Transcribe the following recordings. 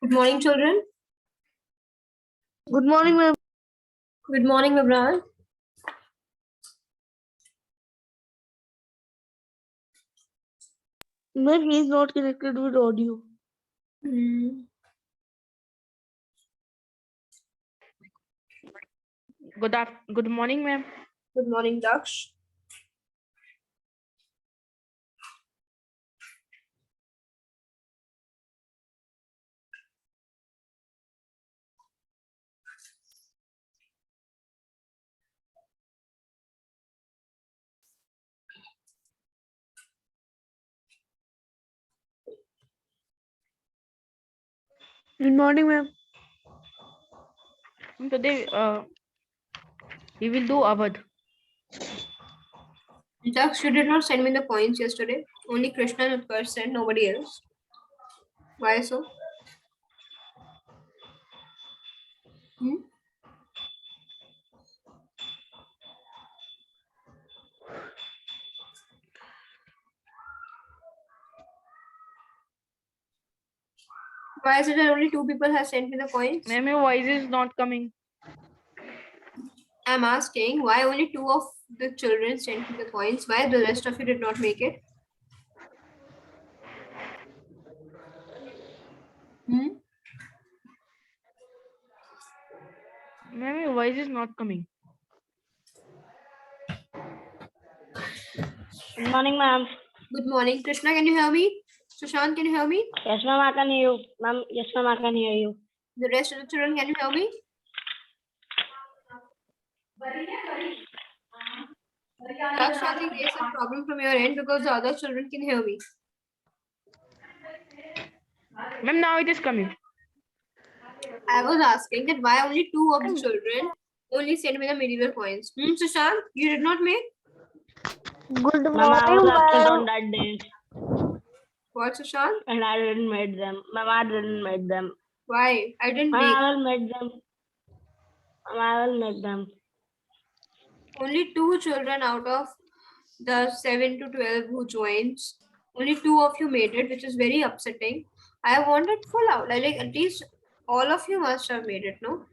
Good morning, children. Good morning, ma'am. Good morning, Abraham. Ma'am, he is not connected with audio. Good morning, ma'am. Good morning, Daksh. Good morning, ma'am. Today we will do Awadh. Daksh, you did not send me the points yesterday. Only Krishna and Utkarsh sent, nobody else. Why so? Why is it that only 2 people have sent me the points? Ma'am, your voice is not coming. I'm asking why only 2 of the children sent me the points. Why the rest of you did not make it? Ma'am, your voice is not coming. Good morning, ma'am. Good morning, Krishna. Can you hear me? Sushant, can you hear me? Yes, ma'am, I can hear you. Ma'am, yes, ma'am, I can hear you. The rest of the children, can you hear me? Daksh, I think there's a problem from your end because the other children can hear me. Ma'am, now it is coming. I was asking that why only 2 of the children only sent me the medieval coins. Sushant, you did not make? Good morning, ma'am. I was absent on that day. What, Sushant? And I didn't make them. Ma'am, I didn't make them. Why? I didn't Ma'am, make. I will make them. Ma'am, I will make them. Only 2 children out of the 7 to 12 who joined. Only 2 of you made it, which is very upsetting. I wanted full out. Like at least all of you must have made it, no?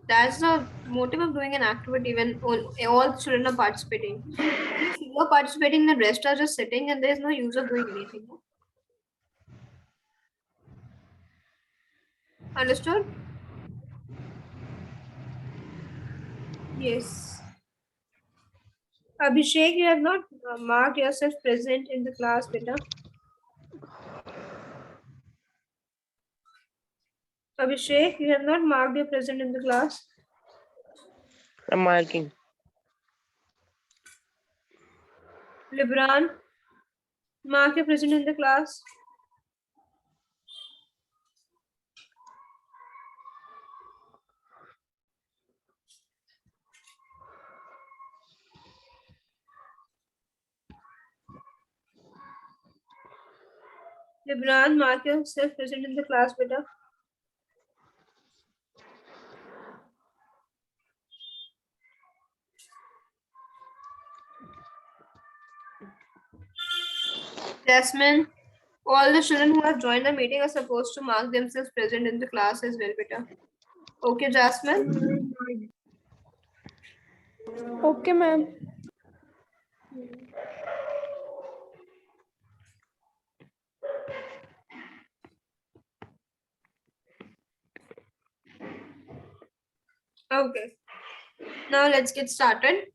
That's the motive of doing an activity when all the children are participating. If you are participating, the rest are just sitting and there's no use of doing anything. No? Understood? Yes. Abhishek, you have not marked yourself present in the class, beta. Abhishek, you have not marked your present in the class. I'm marking. Libran, mark your present in the class. Libran, mark yourself present in the class, beta. Jasmine, all the children who have joined the meeting are supposed to mark themselves present in the class as well, beta. Okay, Jasmine? Okay, ma'am. Okay. Now let's get started.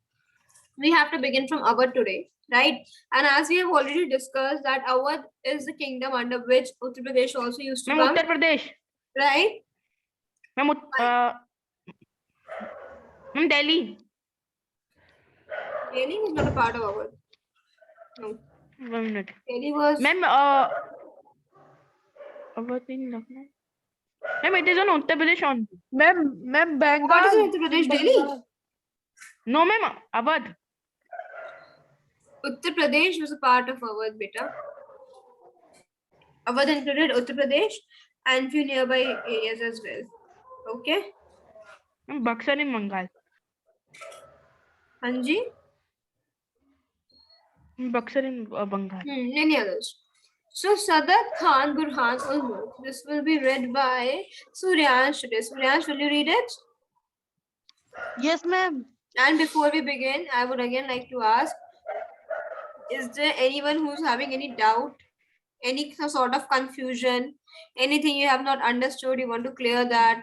We have to begin from Awadh today, right? And as we have already discussed that Awadh is the kingdom under which Uttar Pradesh also used to Ma'am, come, Uttar Pradesh. right? Ma'am, Ma'am, Delhi. Delhi was not a part of Awadh. No. 1 minute. Delhi was. Ma'am, Awadh in Lucknow. Ma'am, it is on Uttar Pradesh on. Ma'am, Bengal. What is it, Uttar Pradesh? Delhi? No, ma'am, Awadh. Uttar Pradesh was a part of Awadh, beta. Awadh included Uttar Pradesh and few nearby areas as well. Okay? Ma'am, Buxar in Bengal. Hanji? Buxar in Bengal. Many others. So Sadat Khan Burhan Ulmulk. This will be read by Suryansh today. Suryansh, will you read it? Yes, ma'am. And before we begin, I would again like to ask, is there anyone who's having any doubt, any sort of confusion, anything you have not understood, you want to clear that?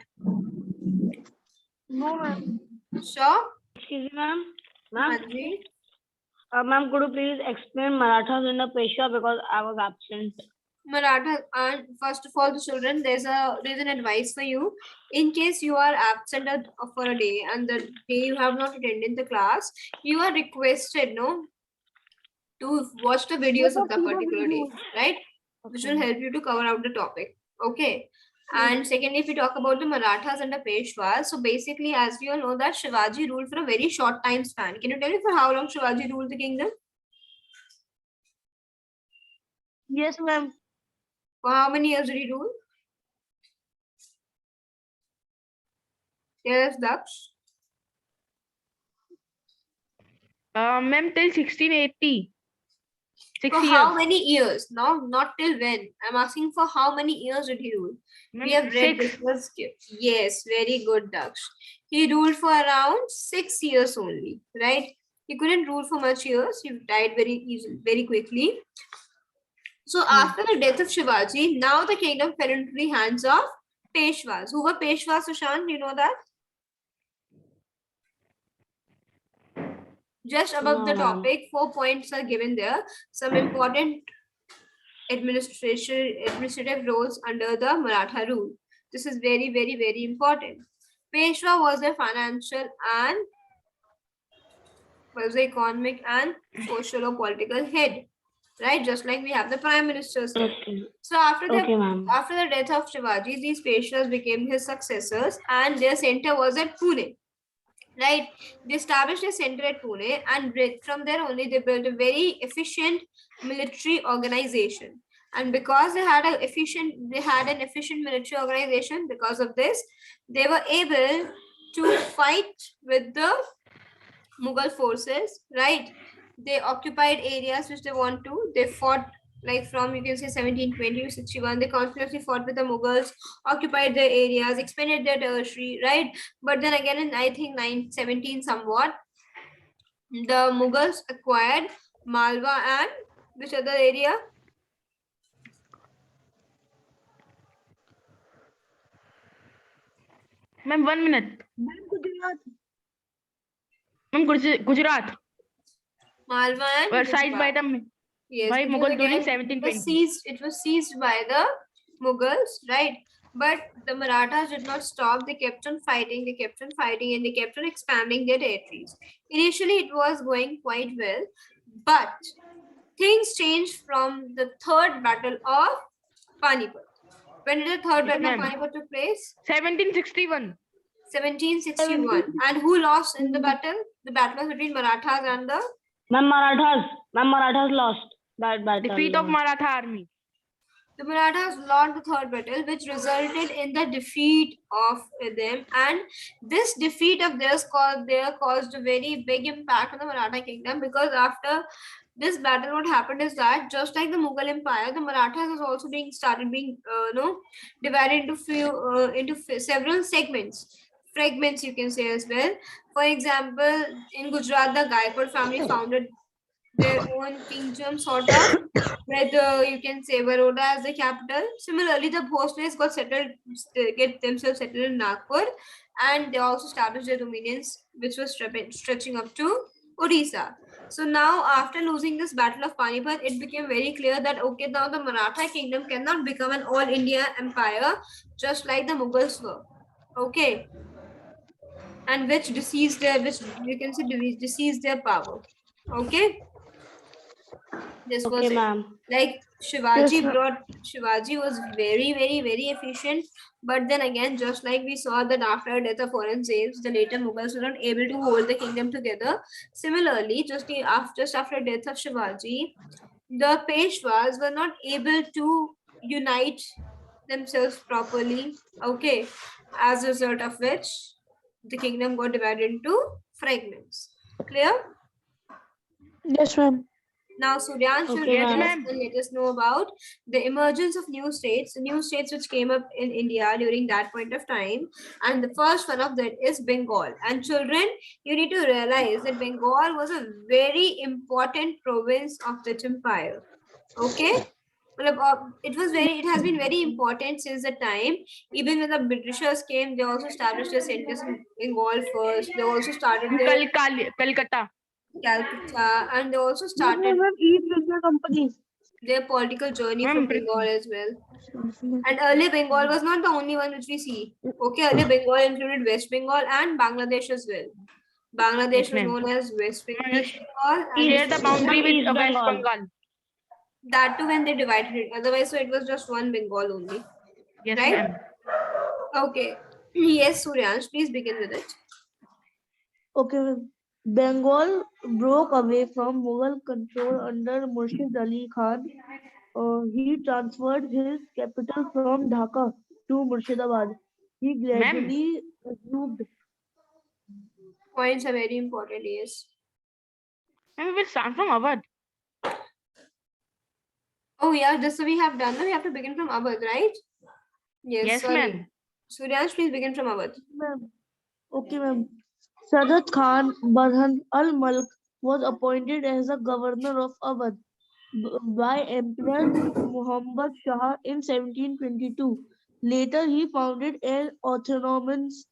No, ma'am. Sure? Excuse me, ma'am. Ma'am, Manji? ma'am, could you please explain Marathas in the Peshwa because I was absent. Maratha, and first of all, the children, there's an advice for you. In case you are absent for a day and the day you have not attended the class, you are requested, no, to watch the videos of that particular day, right? Which will help you to cover out the topic. Okay. And secondly, if we talk about the Marathas and the Peshwas, so basically, as we all know, that Shivaji ruled for a very short time span. Can you tell me for how long Shivaji ruled the kingdom? Yes, ma'am. For how many years did he rule? Tell us, Daksh. Ma'am, till 1680. 6 For years. how many years? No, not till when. I'm asking for how many years did he rule? Ma'am, We have read 6. this was yes, very good, Daksh. He ruled for around 6 years only, right? He couldn't rule for much years. He died very easily, very quickly. So after the death of Shivaji, now the kingdom fell into the hands of Peshwas. Who were Peshwas, Sushant? Do you know that? Just above the No, ma'am. topic, 4 points are given there. Some important administrative roles under the Maratha rule. This is very, very, very important. Peshwa was the financial and was the economic and social or political head, right? Just like we have the prime minister's head. Okay. So after Okay, ma'am. the death of Shivaji, these Peshwas became his successors, and their center was at Pune. Right, they established a center at Pune, and from there only they built a very efficient military organization. And because they had an efficient military organization, because of this, they were able to fight with the Mughal forces. Right, they occupied areas which they want to. They fought like from, you can say, 1720 to 61. They continuously fought with the Mughals, occupied their areas, expanded their territory, right? But then again, in I think 917 somewhat, the Mughals acquired Malwa and which other area? Ma'am, 1 minute. Ma'am, Gujarat Malwa were and seized by Gujarat. the Yes, by because Mughal during again, it was 1720. seized. It was seized by the Mughals, right? But the Marathas did not stop. They kept on fighting. They kept on fighting, and they kept on expanding their territories. Initially, it was going quite well, but things changed from the third battle of Panipat. When did the third Yes, battle of ma'am. Panipat took place? 1761. 1761. And who lost in the battle? The battle was between Marathas and the Ma'am, Marathas lost that battle. Defeat of Maratha army. The Marathas lost the third battle, which resulted in the defeat of them. And this defeat of theirs caused a very big impact on the Maratha kingdom, because after this battle, what happened is that just like the Mughal Empire, the Marathas is also started being divided into several segments, fragments, you can say as well. For example, in Gujarat, the Gaikwad family founded their own kingdom, sort of, with you can say Baroda as the capital. Similarly, the Bhosles get themselves settled in Nagpur, and they also established their dominions, which was stretching up to Odisha. So now, after losing this battle of Panipat, it became very clear that okay, now the Maratha kingdom cannot become an all India empire, just like the Mughals were. Okay, and which you can say deceased their power. Okay. This was Okay, it. ma'am. Like Shivaji was very, very, very efficient. But then again, just like we saw that after the death of Aurangzeb, the later Mughals were not able to hold the kingdom together. Similarly, just after the death of Shivaji, the Peshwas were not able to unite themselves properly. Okay, as a result of which the kingdom got divided into fragments. Clear? Yes, ma'am. Now, Suryansh will Okay, tell Yes, ma'am. us ma'am. and let us know about the emergence of new states, the new states which came up in India during that point of time. And the first one of that is Bengal. And children, you need to realize that Bengal was a very important province of that empire. Okay? It has been very important since the time. Even when the Britishers came, they also established their centers in Bengal first. They also started their Calcutta. Calcutta, and they also Yes, started ma'am. East India Company. their political journey Ma'am, from Bengal as well. And early Bengal was not the only one which we see. Okay, early Bengal included West Bengal and Bangladesh as well. yes, Bangladesh was ma'am. known as East Bengal, and East, Share the boundary with East West Bengal. Bengal. that too when they divided it. Otherwise, so it was just one Bengal only, Yes, right? ma'am. Okay. Yes, Suryansh, please begin with it. Okay, Bengal broke away from Mughal control under Murshid Ali Khan. He transferred his capital from Dhaka to Murshidabad. He Ma'am. gradually assumed. Points are very important. Yes. Ma'am, we will start from Awadh. Oh yeah, this we have done. Now we have to begin from Awadh, right? Yes. Yes, Sorry. ma'am. Suryansh, please begin from Awadh. Ma'am. Okay, ma'am. Sadat Khan Burhan al-Mulk was appointed as the governor of Awadh by Emperor Muhammad Shah in 1722. Later, he founded an autonomous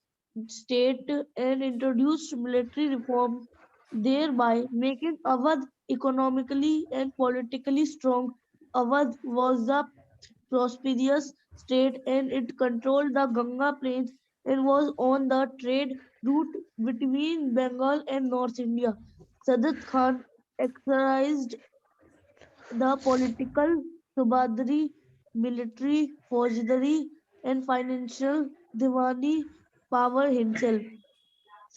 state and introduced military reforms, thereby making Awadh economically and politically strong. Awadh was a prosperous state and it controlled the Ganga plains and was on the trade route between Bengal and North India. Sadat Khan exercised the political, subadari, military, forgery, and financial Diwani power himself.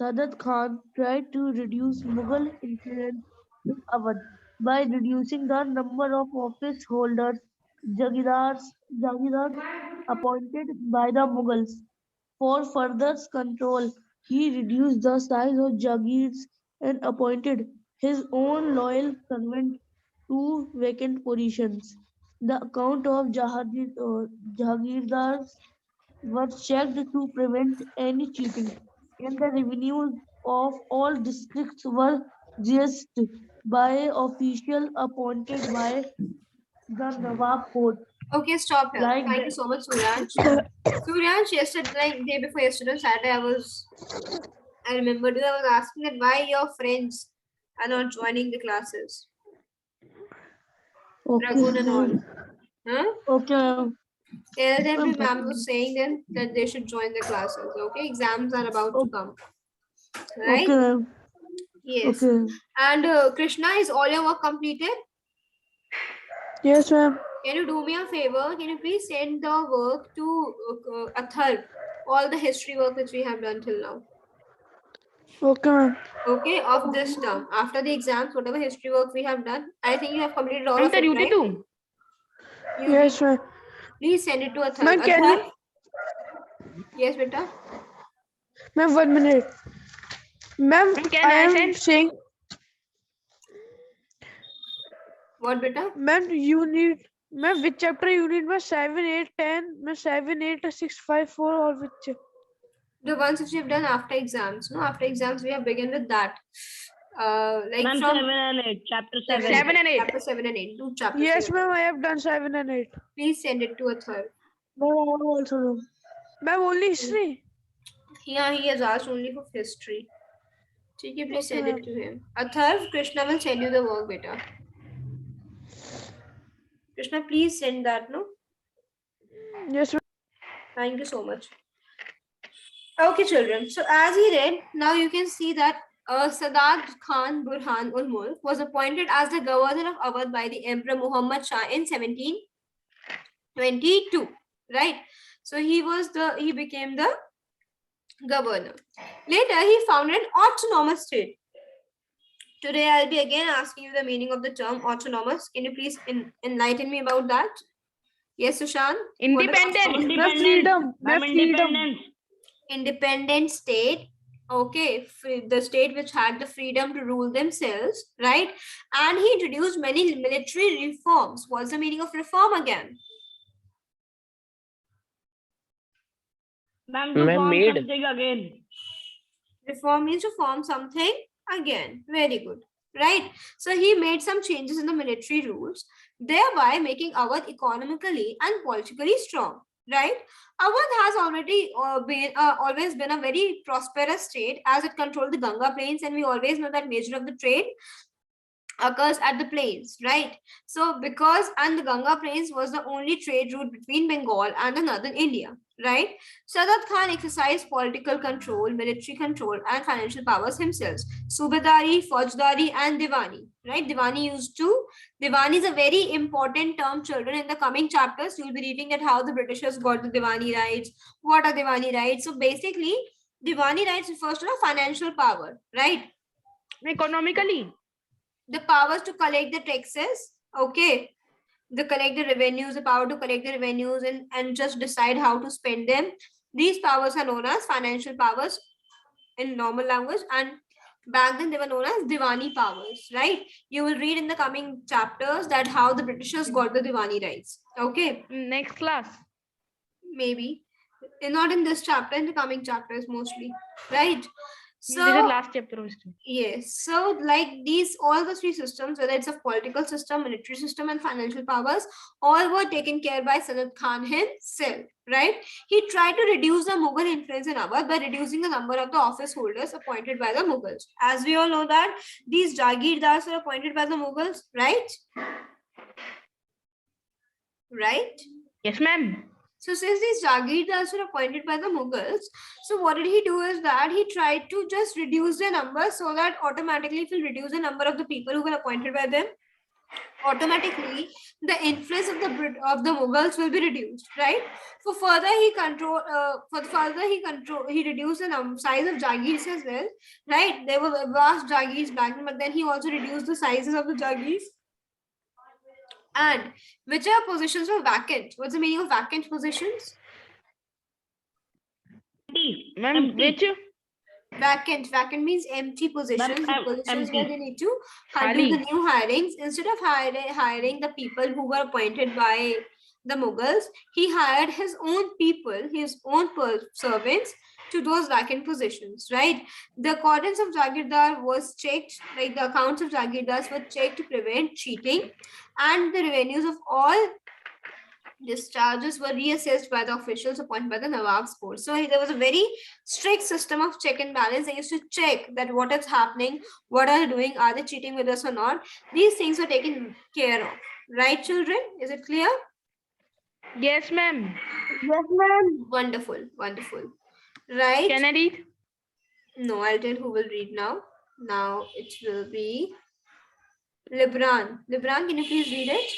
Sadat Khan tried to reduce Mughal influence in Awadh by reducing the number of office holders, Jagirdars appointed by the Mughals. For further control, he reduced the size of Jagirs and appointed his own loyal servants to vacant positions. The account of Jagirdars was checked to prevent any cheating, and the revenues of all districts were just by official appointed by the Nawab court. Okay, stop here. Like Thank you the so much, Suryansh. Suryansh, yesterday, like day before yesterday, Saturday, I remembered you. I was asking that why your friends are not joining the classes, Dragun and all. okay, Huh? okay, Tell them ma'am. to ma'am was saying them that they should join the classes. Okay, exams are about to come. Right? Okay, ma'am. Yes. Okay. And Krishna, is all your work completed? Yes, ma'am. Can you do me a favor? Can you please send the work to Athar, all the history work which we have done till now? Okay, ma'am. Okay, of this term. After the exams, whatever history work we have done, I think you have completed all Ma'am, of the it, duty right? too. Yes, ma'am. Please send it to Athar. Ma'am, can Athar? you, Yes, beta. ma'am, 1 minute. Ma'am, Ma'am, can I I am send? saying, What, beta? ma'am, you need, ma'am, which chapter you need? Ma'am, 7, 8, 10, ma'am, 7, 8, 6, 5, 4, or which? The ones which we have done after exams. No, after exams we have begun with that. Like Ma'am, from 7 and 8, chapter 7 7. 7 and 8. chapter 7 and 8. Two chapters. Yes, we have ma'am, done. I have done 7 and 8. Please send it to Athar. Ma'am, I have also done. Ma'am, only history? Yeah, he has asked only for history. Okay, please Okay, send it ma'am. to him. Athar, Krishna will send you the work, beta. Krishna, please send that, no? Yes, ma'am. Thank you so much. Okay, children. So as he read, now you can see that Sadat Khan Burhan ul Mulk was appointed as the governor of Awadh by the Emperor Muhammad Shah in 1722. Right? So he became the governor. Later, he founded an autonomous state. Today, I'll be again asking you the meaning of the term autonomous. Can you please enlighten me about that? Yes, Sushant? What is Independent. autonomous? Ma'am, freedom. Ma'am, freedom. Independent state Okay, the state which had the freedom to rule themselves, right? And he introduced many military reforms. What's the meaning of reform again? Ma'am, to Ma'am, form made. something again. Reform means to form something again. Very good, right? So he made some changes in the military rules, thereby making Awadh economically and politically strong, right? Awadh has already always been a very prosperous state as it controlled the Ganga plains, and we always know that major of the trade occurs at the plains, right? So because and the Ganga plains was the only trade route between Bengal and the northern India, right? Sadat Khan exercised political control, military control, and financial powers himself. Subedari, Faujdari, and Diwani, right? Diwani is a very important term, children. In the coming chapters, you'll be reading that how the Britishers got the Diwani rights. What are Diwani rights? So basically, Diwani rights refers to the financial power, right? Economically. The powers to collect the taxes, okay, the collect the revenues, the power to collect the revenues and just decide how to spend them. These powers are known as financial powers in normal language, and back then they were known as Diwani powers, right? You will read in the coming chapters that how the Britishers got the Diwani rights, okay? Next class. Maybe not in this chapter, in the coming chapters mostly, right? This is So last chapter of history. yes, so like these, all the three systems, whether it's a political system, military system, and financial powers, all were taken care by Sadat Khan himself, right? He tried to reduce the Mughal influence in Awadh by reducing the number of the office holders appointed by the Mughals. As we all know that these Jagirdars were appointed by the Mughals, right? Right? Yes, ma'am. So since these Jagirdars were appointed by the Mughals, so what did he do is that he tried to just reduce the number so that automatically if you reduce the number of the people who were appointed by them, automatically the influence of the Mughals will be reduced, right? For further he reduced the size of Jagirs as well, right? There were vast Jagirs back then, but then he also reduced the sizes of the Jagirs. And whichever positions were vacant. What's the meaning of vacant positions? Ma'am, which? Vacant means empty positions. The positions where empty. they need to do Khali. the new hirings. Instead of hiring the people who were appointed by the Mughals, he hired his own people, his own servants to those vacant positions, right? The accordance of Jagirdar was checked, like the accounts of Jagirdars were checked to prevent cheating, and the revenues of all discharges were reassessed by the officials appointed by the Nawab's court. So there was a very strict system of check and balance. They used to check that what is happening, what are they doing, are they cheating with us or not. These things were taken care of. Right, children? Is it clear? Yes, ma'am. Yes, ma'am. Wonderful, wonderful. Right? Can I read? No, I'll tell who will read now. Now it will be Libran. Libran, can you please read it?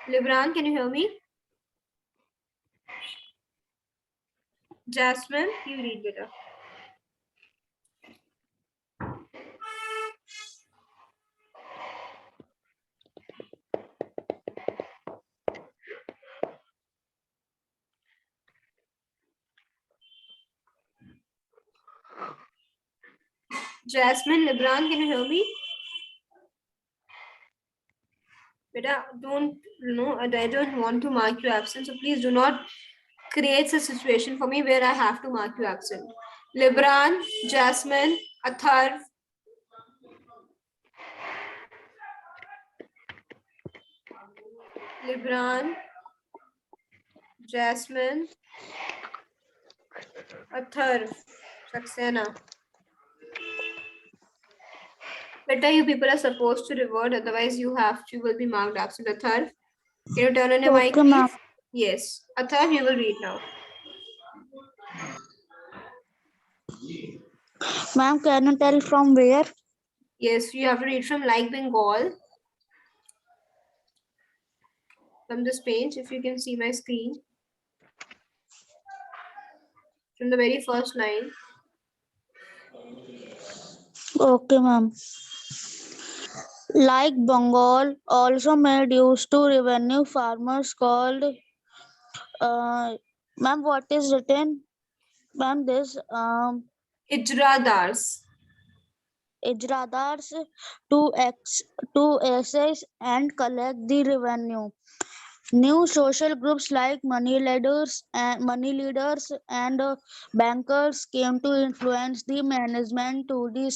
Libran, can you hear me? Jasmine, you read better. Jasmine, Libran, can you hear me? Beta, I don't want to mark you absent, so please do not create a situation for me where I have to mark you absent. Libran, Jasmine, Atharv. Libran, Jasmine, Atharv, Saxena. Beta, you people are supposed to revert, otherwise you will be marked absent. Atharv, can you turn on your mic, Okay, ma'am. please? Yes. Atharv, you will read now. Ma'am, can you tell from where? Yes, you have to read from Like Bengal. From this page, if you can see my screen. From the very first line. Okay, ma'am. Like Bengal also made use to revenue farmers called uh, Ma'am, what is written? Ma'am, this Ijradars. ijradars to assess and collect the revenue. New social groups like money leaders and bankers came to influence the management to the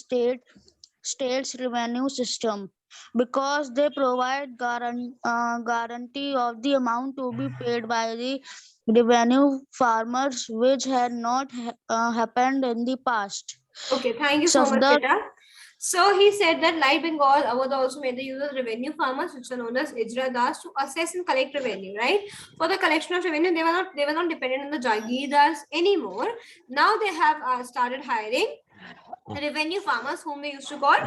state's revenue system because they provide guarantee of the amount to be paid by the revenue farmers, which had not happened in the past. Okay, thank you so much, Safdar, Beta. So he said that like Bengal, Awadh also made the use of revenue farmers, which are known as Ijradars, to assess and collect revenue, right? For the collection of revenue, they were not dependent on the Jagirdars anymore. Now they have started hiring revenue farmers whom they used to call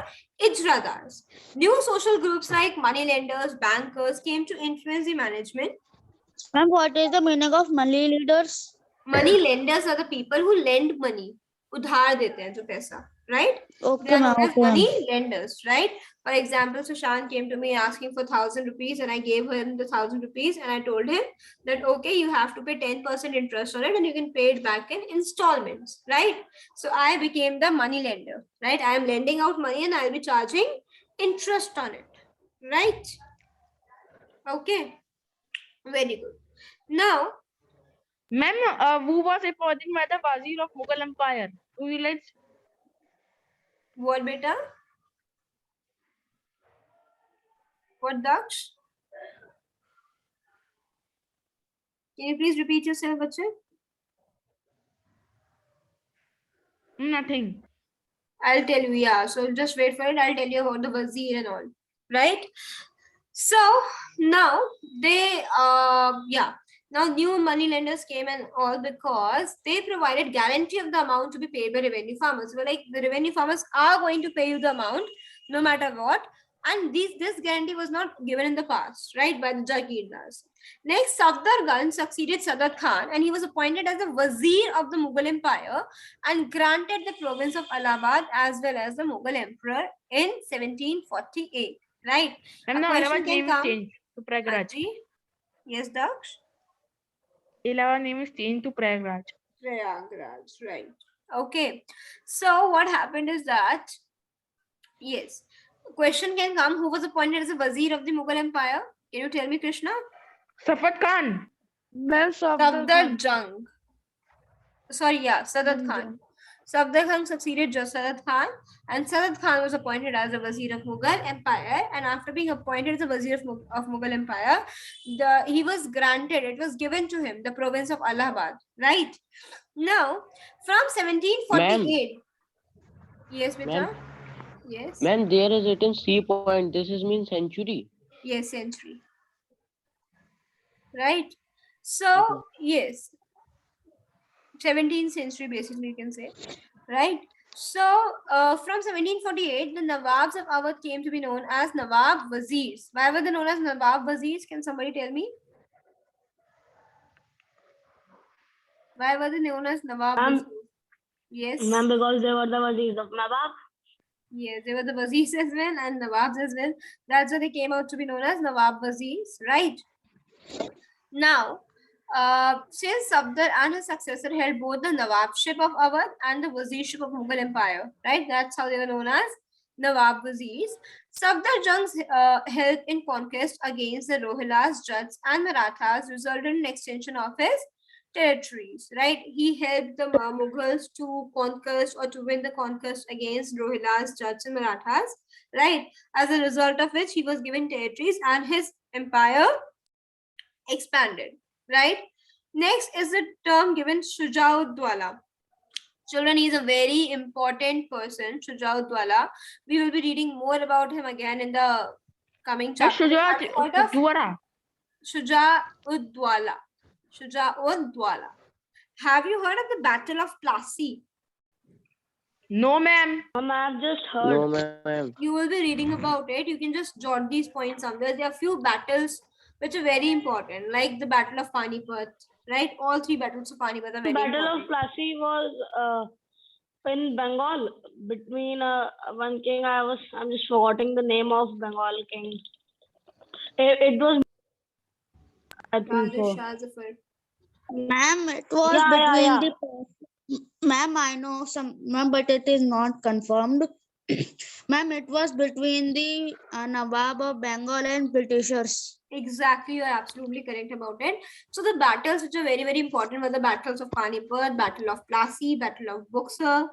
Ijradars. New social groups like money lenders, bankers came to influence the management. ma'am, what is the meaning of money leaders? Money lenders are the people who lend money. उधार देते हैं जो पैसा, right? They Okay, are ma'am. known as Okay, ma'am. money lenders, right? For example, Sushant came to me asking for 1,000 rupees and I gave him the 1,000 rupees and I told him that, okay, you have to pay 10% interest on it and you can pay it back in installments, right? So I became the money lender, right? I am lending out money and I'll be charging interest on it, right? Okay, very good. Now, Ma'am, who was appointed by the Wazir of Mughal Empire? To village what beta? What Daksh? Can you please repeat yourself, Bachche? nothing. I'll tell you, yeah. So just wait for it. I'll tell you about the Wazir and all. Right? So now they now new money lenders came and all because they provided guarantee of the amount to be paid by revenue farmers. So like the revenue farmers are going to pay you the amount no matter what. And this guarantee was not given in the past, right, by the Jagirdars. Next, Safdar Khan succeeded Sadat Khan and he was appointed as the Wazir of the Mughal Empire and granted the province of Allahabad as well as the Mughal Emperor in 1748. Right? Ma'am, A no, question Allahabad can name is come. changed to Prayagraj. Haji? Yes, Daksh? Allahabad name is changed to Prayagraj. Prayagraj, right. Okay. So what happened is that, yes, a question can come. Who was appointed as a Wazir of the Mughal Empire? Can you tell me, Krishna? Safat Khan. Ma'am, Safdar Jung. Sorry, yeah, Sadat Khan. Jung. Safdar Khan succeeded Sadat Khan, and Sadat Khan was appointed as the Wazir of Mughal Empire. And after being appointed as the Wazir of Mughal Empire, he was granted, it was given to him, the province of Allahabad. Right? Now, from Ma'am, 1748. Yes, ma'am, beta? Yes. ma'am, there is written C point. This is mean century. Yes, century. Right? So, yes, 17th century basically you can say, right? So from 1748 the Nawabs of Awadh came to be known as Nawab Wazirs. Why were they known as Nawab Wazirs? Can somebody tell me why were they known as Nawab Wazirs? Yes, Ma'am, because they were the Wazirs of Nawab. yes, they were the Wazirs as well and Nawabs as well. That's why they came out to be known as Nawab Wazirs, right? Now, since Safdar and his successor held both the Nawabship of Awadh and the Wazirship of Mughal Empire, right? That's how they were known as Nawab Wazirs. Safdar Jung's help in conquest against the Rohillas, Jats, and Marathas resulted in extension of his territories, right? He helped the Mughals to conquest or to win the conquest against Rohillas, Jats, and Marathas, right? As a result of which he was given territories and his empire expanded, right? Next is the term given Shujauddwala. Children, he is a very important person, Shujauddwala. We will be reading more about him again in the coming chapter. Have you heard of Duara. Shujauddwala? Shujauddwala. Have you heard of the Battle of Plassey? No, ma'am. Ma'am, I've just heard. No, ma'am. You will be reading about it. You can just jot these points somewhere. There are few battles which are very important, like the Battle of Panipat, right? All three battles of Panipat are very Battle important. of Plassey was in Bengal between one king. I'm just forgetting the name of Bengal king. It was, I think Bahadur so. Shah Zafar. Ma'am, it was between the. Ma'am, I know some, ma'am, but it is not confirmed. Ma'am, it was between the Nawab of Bengal and Britishers. Exactly, you're absolutely correct about it. So the battles which are very, very important were the battles of Panipat, Battle of Plassey, Battle of Buxar,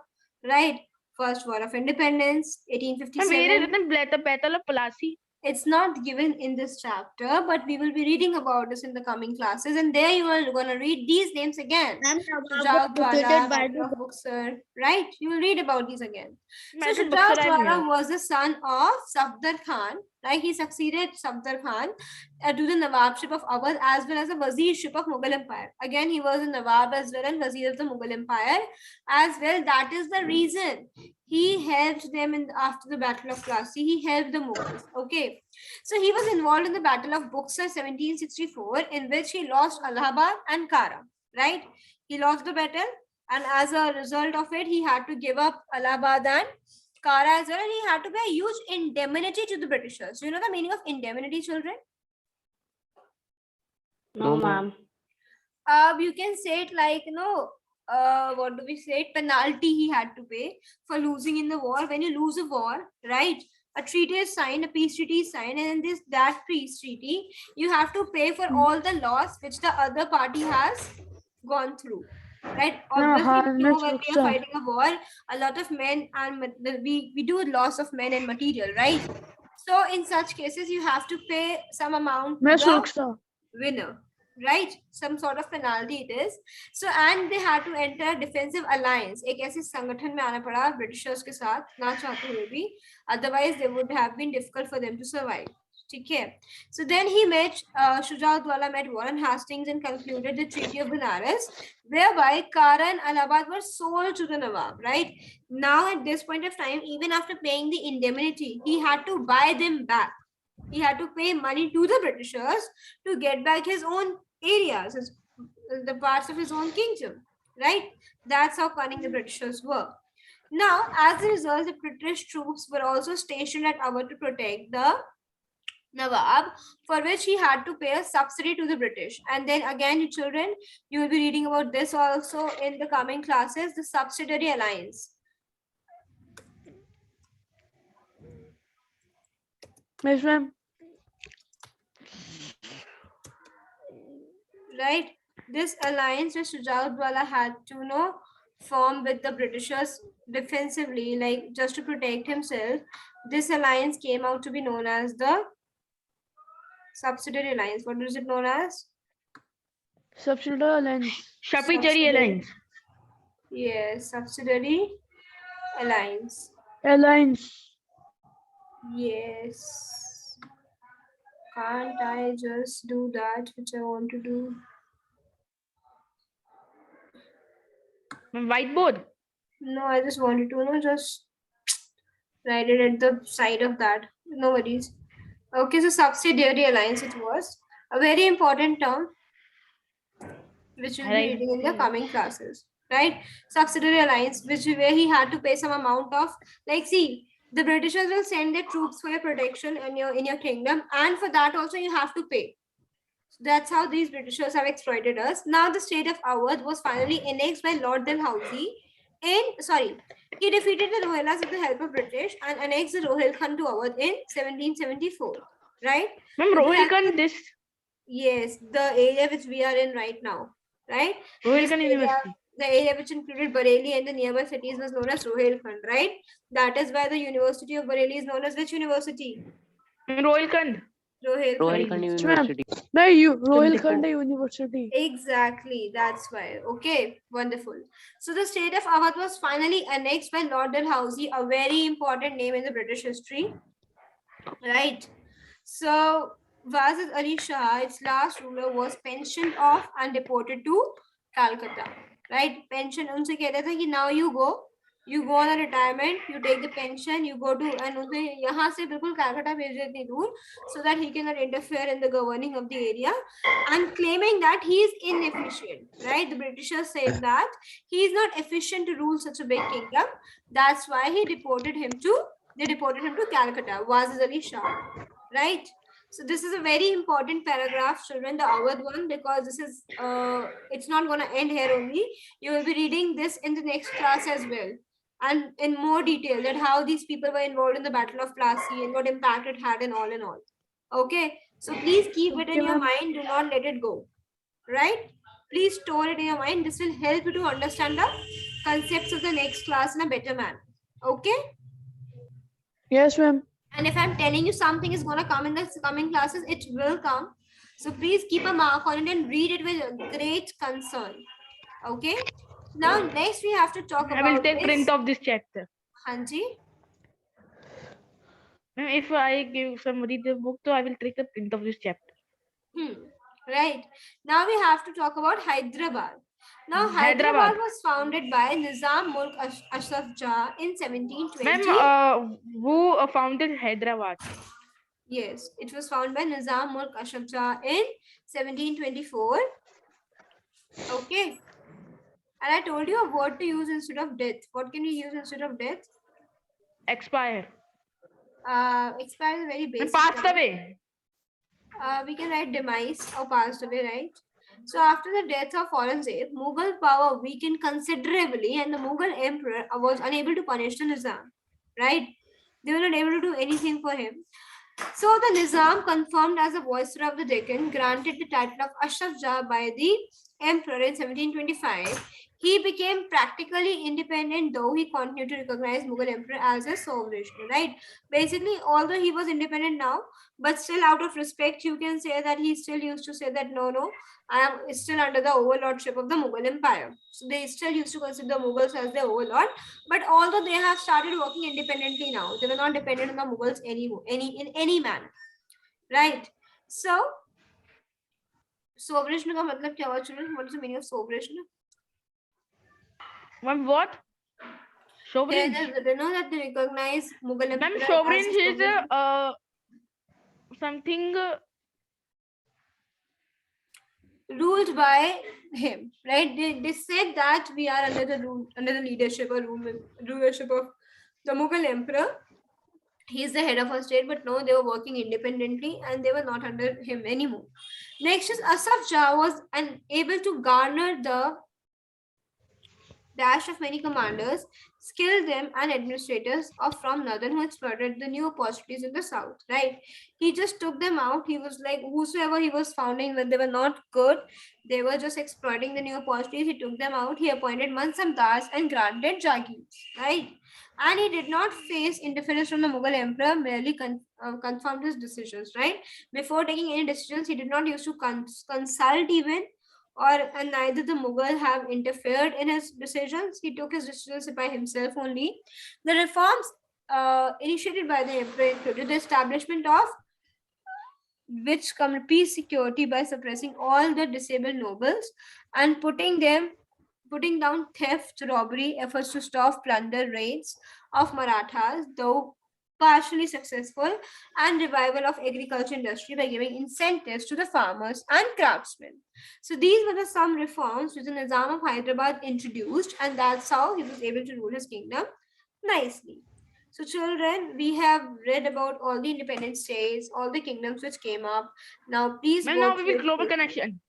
right? First War of Independence, Ma'am, 1857. where is the Battle of Plassey? It's not given in this chapter, but we will be reading about this in the coming classes, and there you are going to read these names again. Ma'am, Nawab was Shujaudwala, defeated by Battle the. of Buxar, right? You will read about these again. So Battle Buxar I have Shujaudwala here. was the son of Safdar Khan, right? He succeeded Safdar Khan to the Nawabship of Awadh as well as the Wazirship of Mughal Empire. Again, he was a Nawab as well and Wazir of the Mughal Empire as well. That is the reason he helped them in after the Battle of Plassey. He helped the Mughals. Okay, so he was involved in the Battle of Buxar 1764, in which he lost Allahabad and Kara. Right, he lost the battle, and as a result of it, he had to give up Allahabad and Kara as well, and he had to pay a huge indemnity to the Britishers. Do you know the meaning of indemnity, children? No, ma'am. You can say it like, what do we say? Penalty he had to pay for losing in the war. When you lose a war, right? A treaty is signed, a peace treaty is signed, and in that peace treaty, you have to pay for all the loss which the other party has gone through. Right? Obviously, you know, when we are fighting a war, a lot of men and we do loss of men and material, right? So in such cases, you have to pay some amount to the winner, right? Some sort of penalty it is. So and they had to enter a defensive alliance. एक ऐसे संगठन में आना पड़ा Britishers के साथ ना चाहते हुए भी, otherwise they would have been difficult for them to survive. ठीक है. So then he met Shujaudwala met Warren Hastings and concluded the Treaty of Benares, whereby Kara and Allahabad were sold to the Nawab. Right now, at this point of time, even after paying the indemnity, he had to buy them back. He had to pay money to the Britishers to get back his own areas, the parts of his own kingdom, right? That's how cunning the Britishers were. Now, as a result, the British troops were also stationed at Awadh to protect the Nawab, for which he had to pay a subsidy to the British. And then again, you children, you will be reading about this also in the coming classes, the subsidiary alliance. Yes, ma'am. Right, this alliance which Shujaudwala had to form with the Britishers defensively, like just to protect himself. This alliance came out to be known as the subsidiary alliance. What is it known as? Subsidiary alliance. Subsidiary alliance. Yes, subsidiary alliance. Alliance. Yes. Can't I just do that which I want to do? Whiteboard. No, I just wanted to just write it at the side of that. No worries. Okay, so subsidiary alliance it was. A very important term which we'll be reading in the coming classes. Right? Subsidiary alliance, where he had to pay some amount of, like, see, the Britishers will send their troops for your protection in your kingdom, and for that also you have to pay. So that's how these Britishers have exploited us. Now the state of Awadh was finally annexed by Lord Dalhousie. He defeated the Rohillas with the help of British and annexed the Rohilkhand to Awadh in 1774. Right? Ma'am, Rohilkhand, this. Yes, the area which we are in right now. Right? Rohilkhand University. The area which included Bareilly and the nearby cities was known as Rohilkhand, right? That is why the University of Bareilly is known as which university? Rohilkhand. Rohilkhand University. Rohilkhand University. Exactly, that's why. Okay, wonderful. So the state of Awadh was finally annexed by Lord Dalhousie, a very important name in the British history. Right. So Wazir Ali Shah, its last ruler, was pensioned off and deported to Calcutta. Right? Pension unse कहते थे कि now you go on a retirement, you take the pension, you go to, and उनसे यहाँ से बिल्कुल Calcutta भेज देते इतनी दूर, so that he cannot interfere in the governing of the area, and claiming that he is inefficient. Right? The Britishers said that he is not efficient to rule such a big kingdom. That's why they deported him to Calcutta, Wazir Ali Shah. Right? So this is a very important paragraph, children, the Awadh one, because this is it's not going to end here only. You will be reading this in the next class as well, and in more detail that how these people were involved in the Battle of Plassey and what impact it had and all and all. Okay, so please keep it Okay, in your ma'am. mind. Do not let it go. Right? Please store it in your mind. This will help you to understand the concepts of the next class in a better manner. Okay? Yes, ma'am. And if I'm telling you something is going to come in the coming classes, it will come. So please keep a mark on it and read it with great concern. Okay? Now, next we have to talk I will about take print is of this chapter. Hanji. Ma'am, if I give somebody the book, so I will take a print of this chapter. Right. Now we have to talk about Hyderabad. Now, Hyderabad Hyderabad. was founded by Nizam Mulk Ashraf Jah in 1720. Ma'am, who founded Hyderabad? Yes, it was founded by Nizam Mulk Ashraf Jah in 1724. Okay. And I told you a word to use instead of death. What can we use instead of death? Expire. Expire is a very And basic passed one. away. We can write demise or passed away, right? So after the death of Aurangzeb, Mughal power weakened considerably and the Mughal emperor was unable to punish the Nizam, right? They were not able to do anything for him. So the Nizam, confirmed as the viceroy of the Deccan, granted the title of Ashraf Jah by the emperor in 1725. He became practically independent, though he continued to recognize Mughal emperor as a sovereign, right? Basically, although he was independent now, but still out of respect, you can say that he still used to say that no, I am still under the overlordship of the Mughal Empire. So they still used to consider the Mughals as their overlord. But although they have started working independently now, they were not dependent on the Mughals anymore, in any manner, right? So sovereign का मतलब क्या हुआ children? What is the meaning of sovereign? Ma'am, what? Sovereign. They know that they recognize Mughal Ma'am, Emperor sovereign as a is sovereign. something. Ruled by him, right? They said that we are under the leadership or rulership of the Mughal emperor. He is the head of a state, but no, they were working independently and they were not under him anymore. Next is Asaf Jah was able to garner the dash of many commanders, skilled them and administrators of from northern who exploited the new opportunities in the south, right? He just took them out. He was like whosoever he was founding when they were not good, they were just exploiting the new opportunities. He took them out. He appointed Mansamdas and granted Jagirs, right? And he did not face interference from the Mughal emperor, merely confirmed his decisions, right? Before taking any decisions, he did not used to consult even, and neither the Mughal have interfered in his decisions. He took his decisions by himself only. The reforms initiated by the emperor included the establishment of which peace security by suppressing all the disabled nobles and putting down theft, robbery, efforts to stop plunder raids of Marathas, though partially successful, and revival of agriculture industry by giving incentives to the farmers and craftsmen. So these were the some reforms which the Nizam of Hyderabad introduced, and that's how he was able to rule his kingdom nicely. So children, we have read about all the independent states, all the kingdoms which came up. Now please Ma'am, go now we through will it. global connection.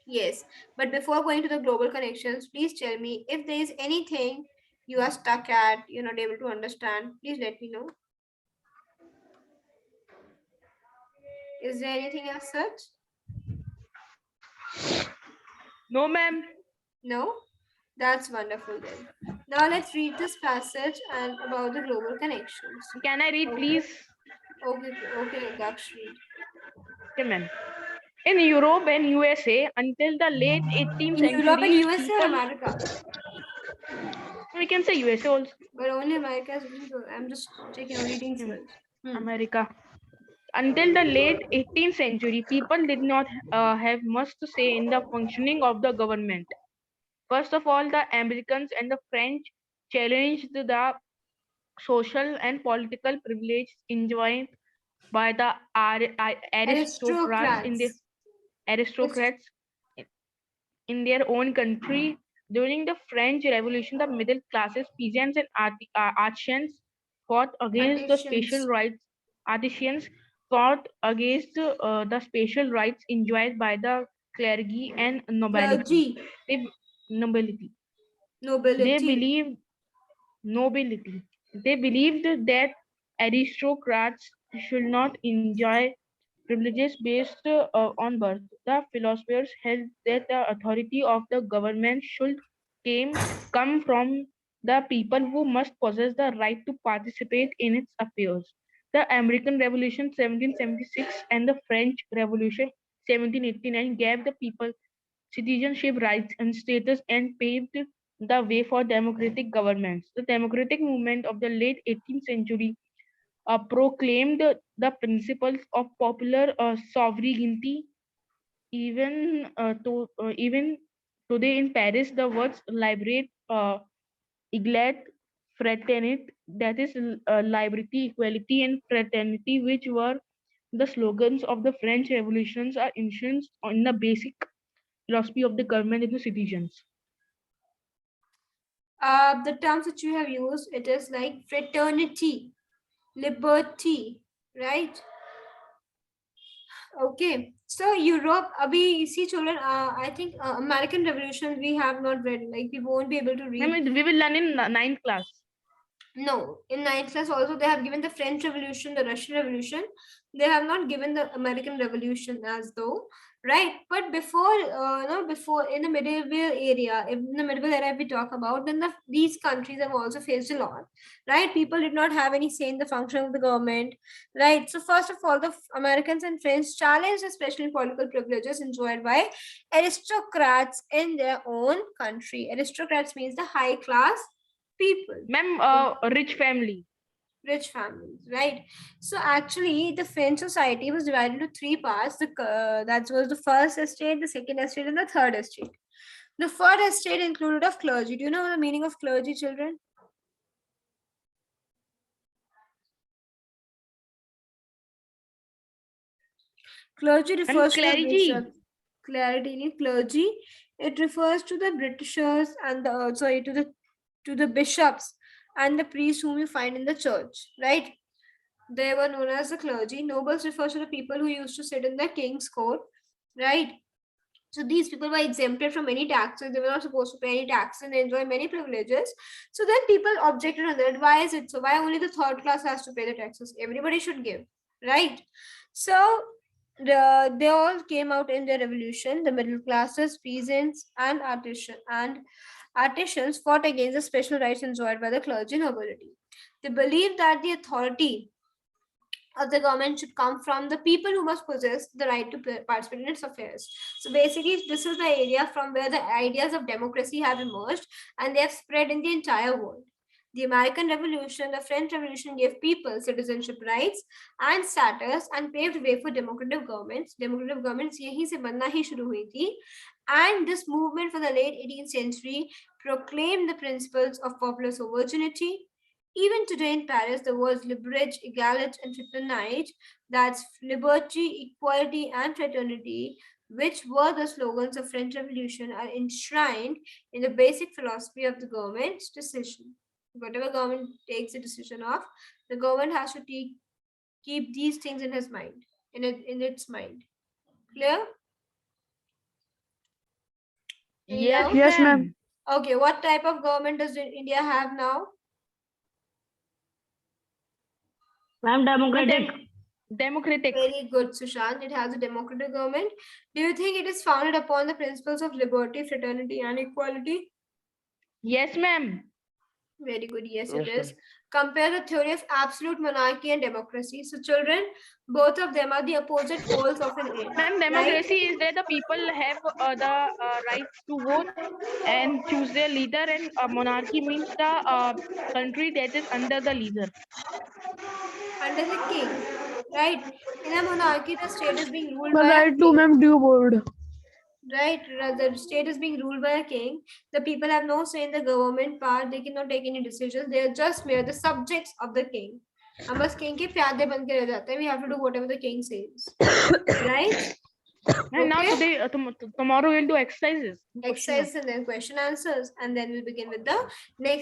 Yes, but before going to the global connections, please tell me if there is anything you are stuck at, you're not able to understand, please let me know. Is there anything as such? No, ma'am. No? That's wonderful then. Now let's read this passage and about the global connections. Can I read, please? Okay, Daksh, read. Okay, ma'am. In Europe and USA, until the late 18th In Europe and century, USA or people, America? we can say USA also. But only America is written, so I'm just checking, reading first. America. Until the late 18th century, people did not have much to say in the functioning of the government. First of all, the Americans and the French challenged the social and political privilege enjoyed by the aristocrats in the Aristocrats. aristocrats in their own country. During the French Revolution, the middle classes, peasants, and artisans fought against the special Artisans. rights artisans fought against the special rights enjoyed by the clergy and nobility. Clergy, They, nobility. They nobility. believed nobility. They believed that aristocrats should not enjoy privileges based on birth. The philosophers held that the authority of the government should come from the people who must possess the right to participate in its affairs. The American Revolution 1776 and the French Revolution 1789 gave the people citizenship rights and status and paved the way for democratic governments. The democratic movement of the late 18th century proclaimed the principles of popular sovereignty. Even today in Paris, the words liberate, eglate, fraternité, that is liberty, equality, and fraternity, which were the slogans of the French revolutions, are influenced on the basic philosophy of the government and the citizens. The terms that you have used, it is like fraternity, liberty, right? Okay. So Europe, abhi see children, I think American Revolution we have not read. Like we won't be able to I read. mean, we will learn in ninth class. No, in ninth class also they have given the French Revolution, the Russian Revolution. They have not given the American Revolution as though, right? But before, before in the medieval area, in the medieval era, if we talk about, then these countries have also faced a lot, right? People did not have any say in the function of the government, right? So first of all, the Americans and French challenged especially political privileges enjoyed by aristocrats in their own country. Aristocrats means the high class people. Ma'am, rich family. Rich families, right? So actually, the French society was divided into three parts. That was the first estate, the second estate, and the third estate. The first estate included of clergy. Do you know the meaning of clergy, children? Clergy refers to the bishop. Clergy. It refers to the Britishers and to the bishops and the priests whom you find in the church, right? They were known as the clergy. Nobles refers to the people who used to sit in the king's court, right? So these people were exempted from any taxes. They were not supposed to pay any taxes and they enjoy many privileges. So then people objected on that. Why is it so? Why only the third class has to pay the taxes? Everybody should give, right? So they all came out in the revolution. The middle classes, peasants, and artisans fought against the special rights enjoyed by the clergy nobility. They believed that the authority of the government should come from the people who must possess the right to participate in its affairs. So basically, this is the area from where the ideas of democracy have emerged and they have spread in the entire world. The American Revolution, the French Revolution gave people citizenship rights and status and paved way for democratic governments. Democratic governments yahi se banna hi shuru hui thi. And this movement for the late 18th century proclaimed the principles of popular sovereignty. Even today in Paris, the words liberté, égalité, and fraternité, that's liberty, equality, and fraternity, which were the slogans of French Revolution, are enshrined in the basic philosophy of the government's decision. Whatever government takes a decision of, the government has to keep these things in his mind, in its mind. Clear? Any Yes, doubt? Yes, ma'am. Okay, what type of government does India have now? Ma'am, democratic. Democratic. Very good, Sushant. It has a democratic government. Do you think it is founded upon the principles of liberty, fraternity, and equality? Yes, ma'am. Very good. Yes, Yes, it is. ma'am. Compare the theory of absolute monarchy and democracy. So, children, both of them are the opposite poles of an end. Ma'am, democracy is that the people have the rights to vote and choose their leader, and monarchy means the country that is under the leader. Under the king, right? In a monarchy, the state is being ruled But by a right to king. ma'am due board. Right, the state is being ruled by a king. The people have no say in the government part. They cannot take any decisions. They are just mere the subjects of the king. हम बस king के प्यादे बन के रह जाते हैं. We have to do whatever the king says, right? And now Okay. today, tomorrow we'll do exercises. Exercises and then question answers, and then we'll begin with the next